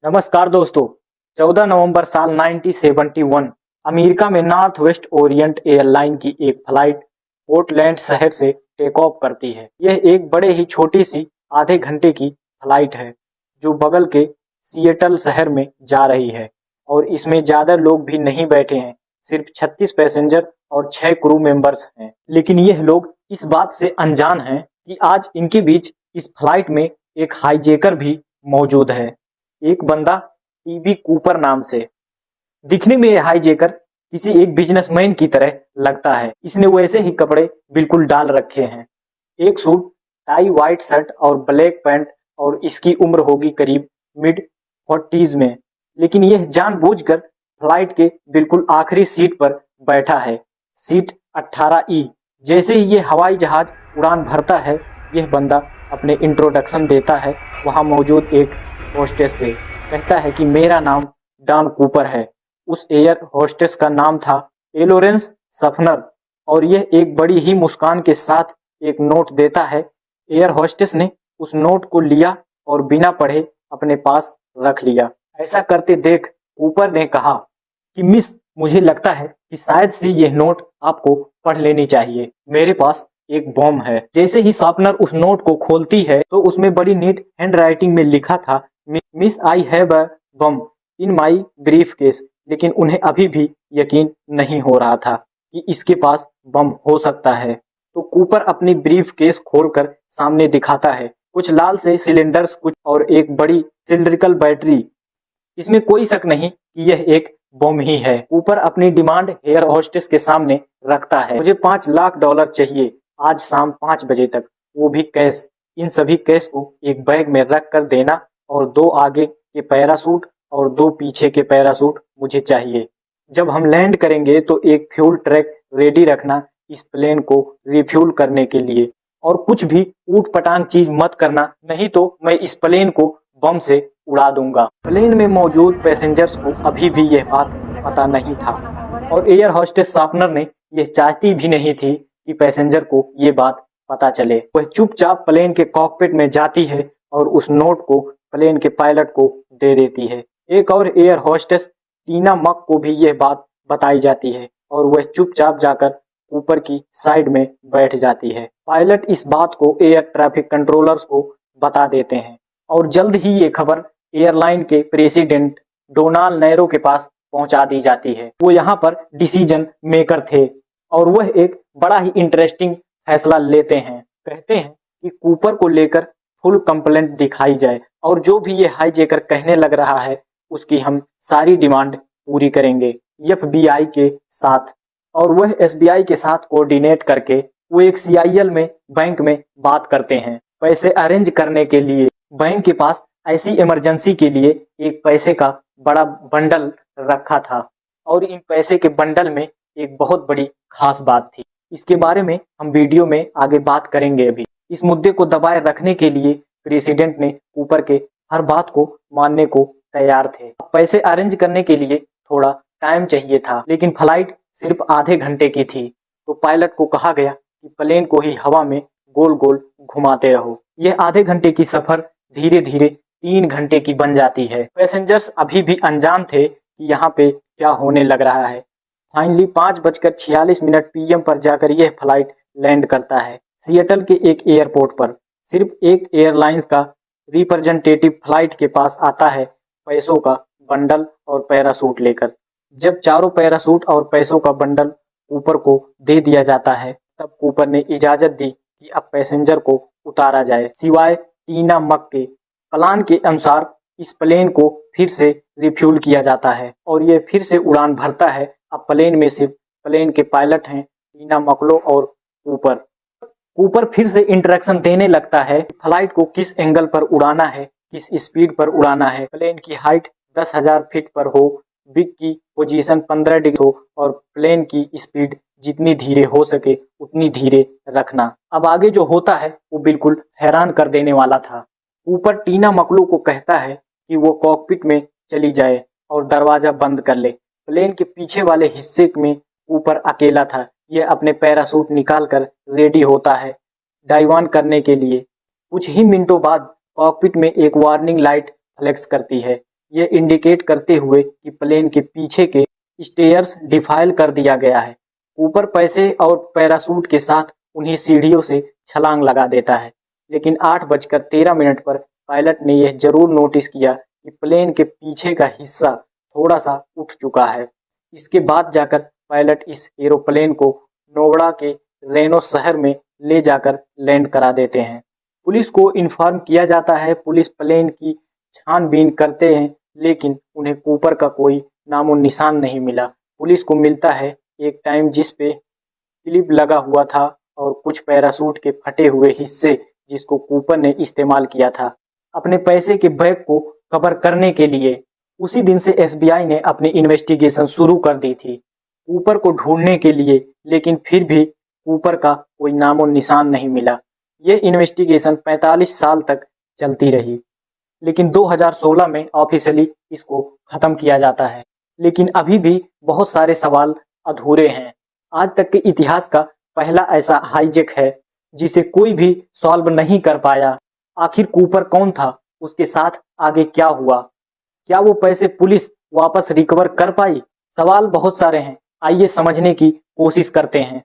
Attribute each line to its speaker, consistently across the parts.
Speaker 1: नमस्कार दोस्तों। 14 नवंबर साल 1971 अमेरिका में नॉर्थ वेस्ट ओरिएंट एयरलाइन की एक फ्लाइट पोर्टलैंड शहर से टेक ऑफ करती है। यह एक बड़े ही छोटी सी आधे घंटे की फ्लाइट है जो बगल के सिएटल शहर में जा रही है और इसमें ज़्यादा लोग भी नहीं बैठे हैं, सिर्फ 36 पैसेंजर और 6 क्रू मेंबर्स हैं। लेकिन यह लोग इस बात से अनजान हैं कि आज इनके बीच इस फ्लाइट में एक हाईजैकर भी मौजूद है। एक बंदा टीबी कूपर नाम से। दिखने में यह हाईजैकर किसी एक बिजनेसमैन की तरह लगता है। इसने वैसे ही कपड़े बिल्कुल डाल रखे हैं, एक सूट, टाई, व्हाइट शर्ट और ब्लैक पैंट, और इसकी उम्र होगी करीब मिड 40s में। लेकिन यह जानबूझकर फ्लाइट के बिल्कुल आखिरी सीट पर बैठा है, सीट 18E। जैसे ही ये हवाई जहाज उड़ान भरता है, यह बंदा अपने इंट्रोडक्शन देता है वहाँ मौजूद एक होस्टेस से। कहता है कि मेरा नाम डॉन कूपर है। उस एयर होस्टेस का नाम था एलोरेंस सफनर और यह एक बड़ी ही मुस्कान के साथ एक नोट देता है। एयर होस्टेस ने उस नोट को लिया और बिना पढ़े अपने पास रख लिया। ऐसा करते देख कूपर ने कहा कि मिस, मुझे लगता है कि शायद से यह नोट आपको पढ़ लेनी चाहिए। मेरे पास एक बम है। जैसे ही सॉफ्टनर उस नोट को खोलती है तो उसमें बड़ी नीट हैंड राइटिंग में लिखा था, miss, I have a bomb in my brief case. लेकिन उन्हें अभी भी यकीन नहीं हो रहा था कि इसके पास बम हो सकता है। तो कूपर अपनी ब्रीफ केस खोलकर सामने दिखाता है कुछ लाल से सिलेंडर्स, कुछ और एक बड़ी सिलिंड्रिकल बैटरी। इसमें कोई शक नहीं कि यह एक बम ही है। कूपर अपनी डिमांड एयर होस्टेस के सामने रखता है। मुझे $5 लाख चाहिए आज शाम 5 बजे तक, वो भी कैश। इन सभी कैश को एक बैग में रख कर देना और 2 आगे के पैरासूट और 2 पीछे के पैरासूट मुझे चाहिए। जब हम लैंड करेंगे तो एक फ्यूल ट्रैक रेडी रखना इस प्लेन को रिफ्यूल करने के लिए, और कुछ भी ऊट पटांग चीज मत करना, नहीं तो मैं इस प्लेन को बम से उड़ा दूंगा। प्लेन में मौजूद पैसेंजर्स को अभी भी यह बात पता नहीं था और एयर होस्टेस शॉपनर ने यह चाहती भी नहीं थी कि पैसेंजर को ये बात पता चले। वह चुपचाप प्लेन के कॉकपिट में जाती है और उस नोट को प्लेन के पायलट को दे देती है। एक और एयर होस्टेस टीना मक को भी यह बात बताई जाती है और वह चुपचाप जाकर ऊपर की साइड में बैठ जाती है। पायलट इस बात को एयर ट्रैफिक कंट्रोलर्स को बता देते हैं और जल्द ही ये खबर एयरलाइन के प्रेसिडेंट डोनाल्ड नैरो के पास पहुंचा दी जाती है। वो यहाँ पर डिसीजन मेकर थे और वह एक बड़ा ही इंटरेस्टिंग फैसला लेते हैं। कहते हैं कि कूपर को लेकर फुल कंप्लेंट दिखाई जाए और जो भी ये हाईजैकर कहने लग रहा है उसकी हम सारी डिमांड पूरी करेंगे FBI के साथ। और वह SBI के साथ कोऑर्डिनेट करके वो एक CIL में बैंक में बात करते हैं पैसे अरेंज करने के लिए। बैंक के पास ऐसी इमरजेंसी के लिए एक पैसे का बड़ा बंडल रखा था और इन पैसे के बंडल में एक बहुत बड़ी खास बात थी। इसके बारे में हम वीडियो में आगे बात करेंगे। अभी इस मुद्दे को दबाए रखने के लिए प्रेसिडेंट ने कूपर के हर बात को मानने को तैयार थे। पैसे अरेंज करने के लिए थोड़ा टाइम चाहिए था, लेकिन फ्लाइट सिर्फ आधे घंटे की थी। तो पायलट को कहा गया कि प्लेन को ही हवा में गोल गोल घुमाते रहो। यह आधे घंटे की सफर धीरे धीरे 3 घंटे की बन जाती है। पैसेंजर्स अभी भी अनजान थे कि यहाँ पे क्या होने लग रहा है। फाइनली 5:46 PM पर जाकर यह फ्लाइट लैंड करता है सिएटल के एक एयरपोर्ट पर। सिर्फ एक एयरलाइंस का रिप्रेजेंटेटिव फ्लाइट के पास आता है पैसों का बंडल और पैरासूट लेकर। जब चारों पैरासूट और पैसों का बंडल कूपर को दे दिया जाता है, तब कूपर ने इजाजत दी कि अब पैसेंजर को उतारा जाए, सिवाय टीना मक के। प्लान के अनुसार इस प्लेन को फिर से रिफ्यूल किया जाता है और ये फिर से उड़ान भरता है। अब प्लेन में सिर्फ प्लेन के पायलट हैं, टीना मकलो और कूपर। कूपर फिर से इंटरेक्शन देने लगता है फ्लाइट को किस एंगल पर उड़ाना है, किस स्पीड पर उड़ाना है। प्लेन की हाइट 10,000 फीट पर हो, बिग की पोजीशन 15 डिग्री हो और प्लेन की स्पीड जितनी धीरे हो सके उतनी धीरे रखना। अब आगे जो होता है वो बिल्कुल हैरान कर देने वाला था। ऊपर टीना मकलू को कहता है कि वो कॉकपिट में चली जाए और दरवाजा बंद कर ले। प्लेन के पीछे वाले हिस्से में ऊपर अकेला था। यह अपने पैरासूट निकालकर रेडी होता है डाइव करने के लिए। कुछ ही मिनटों बाद कॉकपिट में एक वार्निंग लाइट फ्लैश करती है। ये इंडिकेट करते हुए कि प्लेन के पीछे के स्टेयर्स डिफाइल कर दिया गया है। कूपर पैसे और पैराशूट के साथ उन्हीं सीढ़ियों से छलांग लगा देता है, लेकिन 8:13 पर पायलट ने यह जरूर नोटिस किया कि प्लेन के पीछे का हिस्सा थोड़ा सा उठ चुका है। इसके बाद जाकर पायलट इस एरोप्लेन को नोएडा के रेनो शहर में ले जाकर लैंड करा देते हैं। पुलिस को इन्फॉर्म किया जाता है। पुलिस प्लेन की छानबीन करते हैं, लेकिन उन्हें कूपर का कोई नामो निशान नहीं मिला। पुलिस को मिलता है एक टाइम जिस पे क्लिप लगा हुआ था और कुछ पैराशूट के फटे हुए हिस्से जिसको कूपर ने इस्तेमाल किया था अपने पैसे के बैग को कवर करने के लिए। उसी दिन से एसबीआई ने अपनी इन्वेस्टिगेशन शुरू कर दी थी कूपर को ढूंढने के लिए, लेकिन फिर भी कूपर का कोई नामो निशान नहीं मिला। यह इन्वेस्टिगेशन 45 साल तक चलती रही, लेकिन 2016 में ऑफिशियली इसको खत्म किया जाता है। लेकिन अभी भी बहुत सारे सवाल अधूरे हैं। आज तक के इतिहास का पहला ऐसा हाईजैक है जिसे कोई भी सॉल्व नहीं कर पाया। आखिर कूपर कौन था, उसके साथ आगे क्या हुआ, क्या वो पैसे पुलिस वापस रिकवर कर पाई? सवाल बहुत सारे हैं, आइए समझने की कोशिश करते हैं।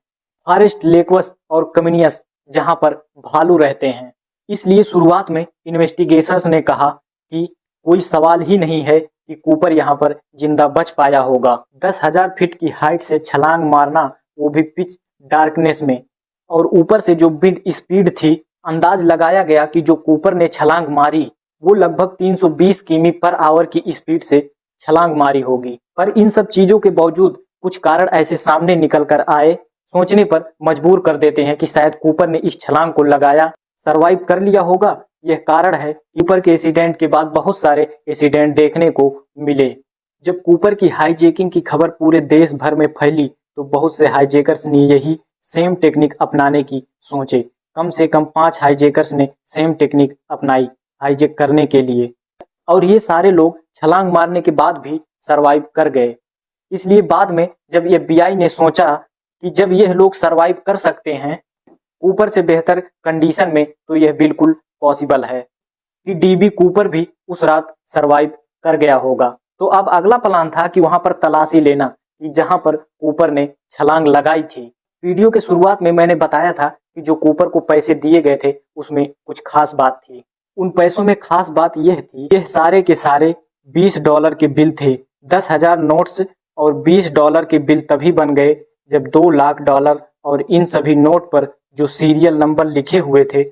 Speaker 1: फॉरेस्ट लेकवस और कम्युनियस जहां पर भालू रहते हैं, इसलिए शुरुआत में इन्वेस्टिगेशंस ने कहा कि कोई सवाल ही नहीं है कि कूपर यहाँ पर जिंदा बच पाया होगा। 10,000 फीट की हाइट से छलांग मारना, वो भी पिच डार्कनेस में, और ऊपर से जो विंड स्पीड थी, अंदाज लगाया गया कि जो कूपर ने छलांग मारी वो लगभग 320 किमी पर आवर की स्पीड से छलांग मारी होगी। पर इन सब चीजों के बावजूद कुछ कारण ऐसे सामने निकल कर आए, सोचने पर मजबूर कर देते हैं कि शायद कूपर ने इस छलांग को लगाया, सरवाइव कर लिया होगा। यह कारण है कूपर के इंसिडेंट के बाद बहुत सारे इंसिडेंट देखने को मिले। जब कूपर की हाईजैकिंग की खबर पूरे देश भर में फैली तो बहुत से हाईजैकर्स ने यही सेम टेक्निक अपनाने की सोचे। कम से कम 5 हाईजैकर्स ने सेम टेक्निक अपनाई हाईजैक करने के लिए, और ये सारे लोग छलांग मारने के बाद भी सरवाइव कर गए। इसलिए बाद में जब एफबीआई ने सोचा कि जब यह लोग सरवाइव कर सकते हैं कूपर से बेहतर कंडीशन में, तो यह बिल्कुल पॉसिबल है कि डीबी कूपर भी उस रात सरवाइव कर गया होगा। तो अब अगला प्लान था कि वहां पर तलाशी लेना कि जहां पर कूपर ने छलांग लगाई थी। वीडियो के शुरुआत में मैंने बताया था कि जो कूपर को पैसे दिए गए थे उसमें कुछ खास बात थी। उन पैसों में खास बात यह थी, यह सारे के सारे $20 के बिल थे। 10,000 नोट्स और $20 के बिल तभी बन गए जब $2 लाख और इन सभी नोट पर जो सीरियल नंबर लिखे हुए थे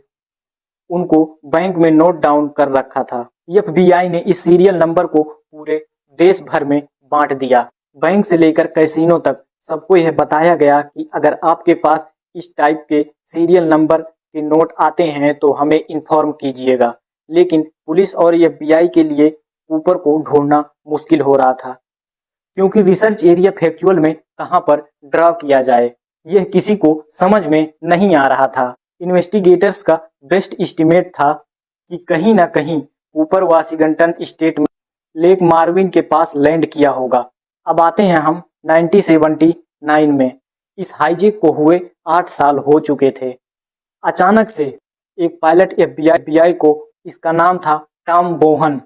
Speaker 1: उनको बैंक में नोट डाउन कर रखा था। एफबीआई ने इस सीरियल नंबर को पूरे देश भर में बांट दिया। बैंक से लेकर कैसीनो तक सबको यह बताया गया कि अगर आपके पास इस टाइप के सीरियल नंबर के नोट आते हैं तो हमें इन्फॉर्म कीजिएगा। लेकिन पुलिस और एफबीआई के लिए कूपर को ढूंढना मुश्किल हो रहा था, क्योंकि रिसर्च एरिया फैक्चुअल में कहां पर ड्रॉ किया जाए यह किसी को समझ में नहीं आ रहा था। इन्वेस्टिगेटर्स का बेस्ट एस्टिमेट था कि कहीं ना कहीं कूपर वाशिंगटन स्टेट में लेक मार्विन के पास लैंड किया होगा। अब आते हैं हम 1979 में। इस हाईजैक को हुए 8 साल हो चुके थे। अचानक से एक पायलट एफबीआई को, इसका नाम था टॉम बोहन,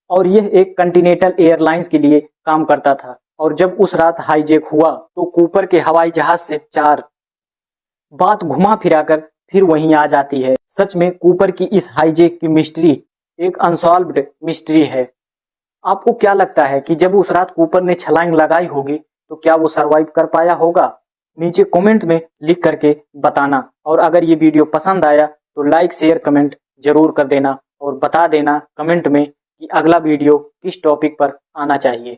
Speaker 1: और यह एक कॉन्टिनेंटल एयरलाइंस के लिए काम करता था। और जब उस रात हाईजैक हुआ तो कूपर के हवाई जहाज से 4 बात घुमा फिराकर फिर वहीं आ जाती है। सच में कूपर की इस हाईजैक की मिस्ट्री एक अनसॉल्व्ड मिस्ट्री है। आपको क्या लगता है कि जब उस रात कूपर ने छलांग लगाई होगी तो क्या वो सरवाइव कर पाया होगा? नीचे कमेंट में लिख करके बताना। और अगर ये वीडियो पसंद आया तो लाइक शेयर कमेंट जरूर कर देना और बता देना कमेंट में कि अगला वीडियो किस टॉपिक पर आना चाहिए।